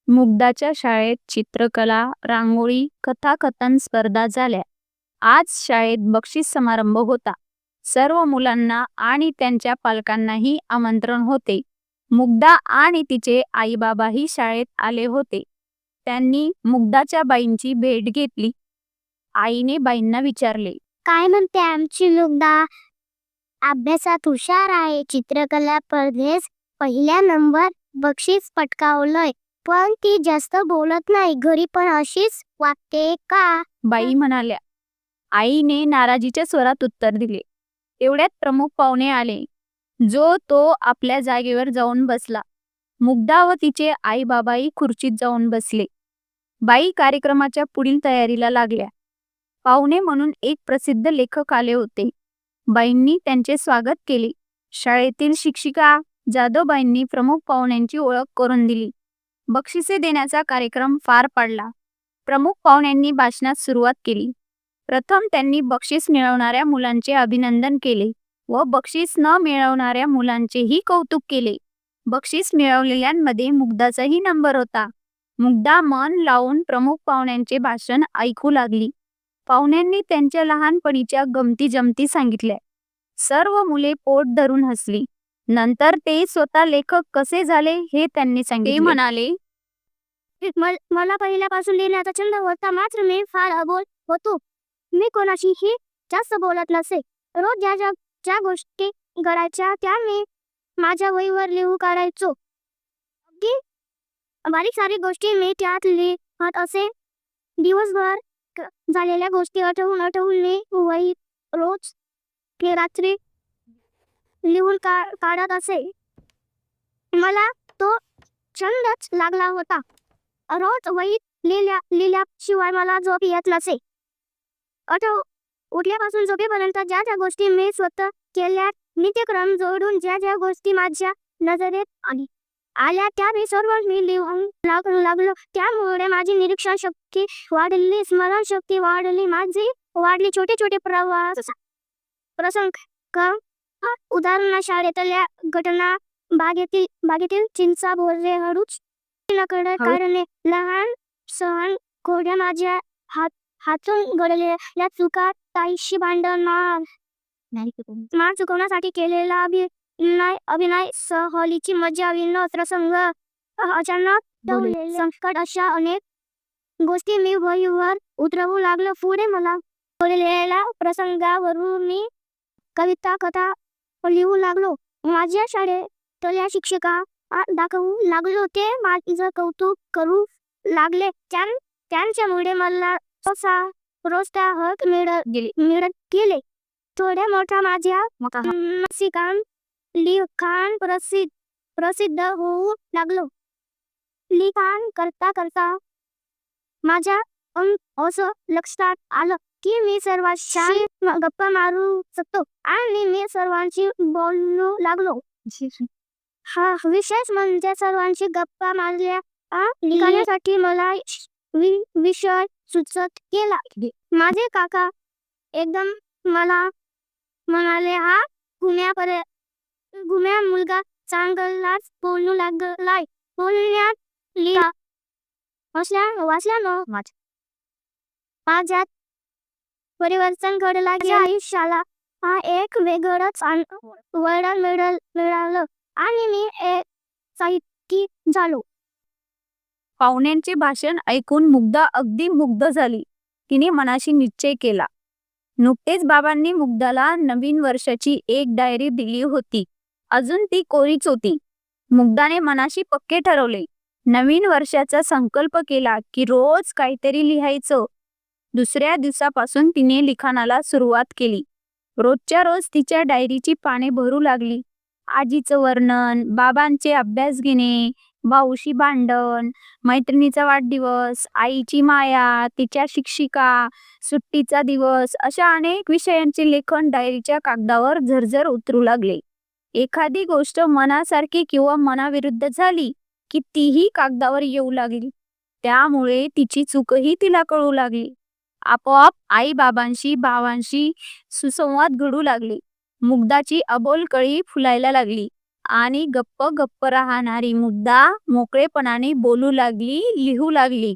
मुग्धाच्या शाळेत चित्रकला, रांगोळी, कथाकथन स्पर्धा झाल्या. आज शाळेत बक्षीस समारंभ होता. सर्व मुलांना आणि त्यांच्या पालकांनाही आमंत्रण होते. मुग्धा आणि तिचे आई-बाबाही शाळेत आले होते. त्यांनी मुग्धाच्या बाईंची भेट घेतली. आईने बाईंना विचारले, काय म्हणते आमची मुग्धा? अभ्यासात हुशार आहे. चित्रकला स्पर्धेत पहिला नंबर बक्षीस पटकावलंय. पण ती जास्त बोलत नाही. घरी पण अशीच वागते का? बाई म्हणाल्या. आईने नाराजीच्या स्वरात उत्तर दिले. तेवढ्यात प्रमुख पाहुणे आले. तो आपल्या जागेवर जाऊन बसला. मुग्धा व तिचे आई-बाबाही खुर्चीत जाऊन बसले. बाई कार्यक्रमाच्या पुढील तयारीला लागल्या. पाहुणे म्हणून एक प्रसिद्ध लेखक आले होते. बाईंनी त्यांचे स्वागत केले. शाळेतील शिक्षिका जाधवबाईंनी प्रमुख पाहुण्यांची ओळख करून दिली. बक्षिसे देण्याचा कार्यक्रम पार पडला. प्रमुख पाहुण्यांनी भाषणास सुरुवात केली. प्रथम त्यांनी बक्षीस मिळवणाऱ्या मुलांचे अभिनंदन केले व बक्षीस न मिळवणाऱ्या मुलांचेही कौतुक केले. बक्षीस मिळवलेल्यांमध्ये मुग्धाचाही नंबर होता. मुग्धा मन लावून प्रमुख पाहुण्यांचे भाषण ऐकू लागली. पाहुण्यांनी त्यांच्या लहानपणीच्या गमती जमती सांगितल्या. सर्व मुले पोट धरून हसली. नंतर ते स्वतः लेखक कसे झाले हे त्यांनी सांगितले. ते म्हणाले, मला पहिल्यापासून लिहिण्याचा छंद होता, मात्र मी फार अबोल होतो. मी कोणाशीही जास्त बोलत नसे. रोज ज्या गोष्टी घडायच्या त्या मी माझ्या वहीवर लिहू काढायचो. अगदी बारीक सारीक गोष्टी मी त्यात लिहत असे. दिवसभर झालेल्या गोष्टी आठवून मी वहीत रोज रात्री लिहून काढत असे. मला तो छंदच लागला होता. रोज वहीत लिहिल्याशिवाय मला झोप येत नसे. उठल्यापासून झोपेपर्यंत ज्या गोष्टी मी स्वतः केल्या, नित्यक्रम जोडून ज्या गोष्टी माझ्या नजरेत आल्या त्या मी मी लिहून लागलो. त्यामुळे माझी निरीक्षण शक्ती वाढली, स्मरणशक्ती वाढली, माझी वाढली. छोटे छोटे प्रसंग, उदाहरण शाळेतल्या घटना, बागेतील चिंचा बोलले, हळूच नकळत कारणे, लहान सहान घोड्या, माझ्या हातून घडलेल्या चुका, ताईशी भांडण, मार चुकवण्यासाठी केलेला अभिनय, सहलीची मजा, विनोद प्रसंग, अचानक संकट, अशा अनेक गोष्टी मी वहीवर उतरवू लागलो. पुढे मला घडलेल्या प्रसंगावरून मी कविता, कथा लिहू लागलो. माझ्या शाळेतल्या शिक्षिका दाखवू लागलो. ते माझं कौतुक करू लागले. त्यांच्यामुळे मला प्रोत्साहन मिळत गेले. थोड्या मोठ्या माझ्या लिखाण प्रसिद्ध होऊ लागलो. लिखाण करता करता माझ्या असं लक्षात आलं की मी सर्वांशी गप्पा मारू शकतो आणि मी सर्वांशी बोलू लागलो. हा विशेष म्हणजे सर्वांशी गप्पा मारल्या लिखाणासाठी मला विषय सुचत गेला. माझे काका एकदम मला म्हणाले, हा घुम्या मुलगा चांगलाच बोलू लागलाय. बोलण्यात लिहा वाचल्यानं माझ्यात परिवर्तन घडला. आयुष्याला एक वेगळंच वळण मिळालं आणि मी एक साहित्यिक झालो. पाहुण्यांचे भाषण ऐकून मुग्धा अगदी मुग्ध झाली. तिने मनाशी निश्चय केला. नुकतेच बाबांनी मुग्धाला नवीन वर्षाची एक डायरी दिली होती. अजून ती कोरीच होती. मुग्धाने मनाशी पक्के ठरवले. नवीन वर्षाचा संकल्प केला की रोज काहीतरी लिहायचं. दुसऱ्या दिवसापासून तिने लिखाणाला सुरुवात केली. रोजच्या रोज तिच्या डायरीची पाने भरू लागली. आजीचं वर्णन, बाबांचे अभ्यास घेणे, भाऊशी भांडण, मैत्रिणीचा वाढदिवस, आईची माया, तिच्या शिक्षिका, सुट्टीचा दिवस, अशा अनेक विषयांचे लेखन डायरीच्या कागदावर झरझर उतरू लागले. एखादी गोष्ट मनासारखी किंवा मनाविरुद्ध झाली की तीही कागदावर येऊ लागली. त्यामुळे तिची चूकही तिला कळू लागली. आपोआप आई बाबांशी, भावांशी सुसंवाद घडू लागले. मुग्धाची अबोल कळी फुलायला लागली आणि गप्प गप्प राहणारी मुग्धा मोकळेपणाने बोलू लागली, लिहू लागली.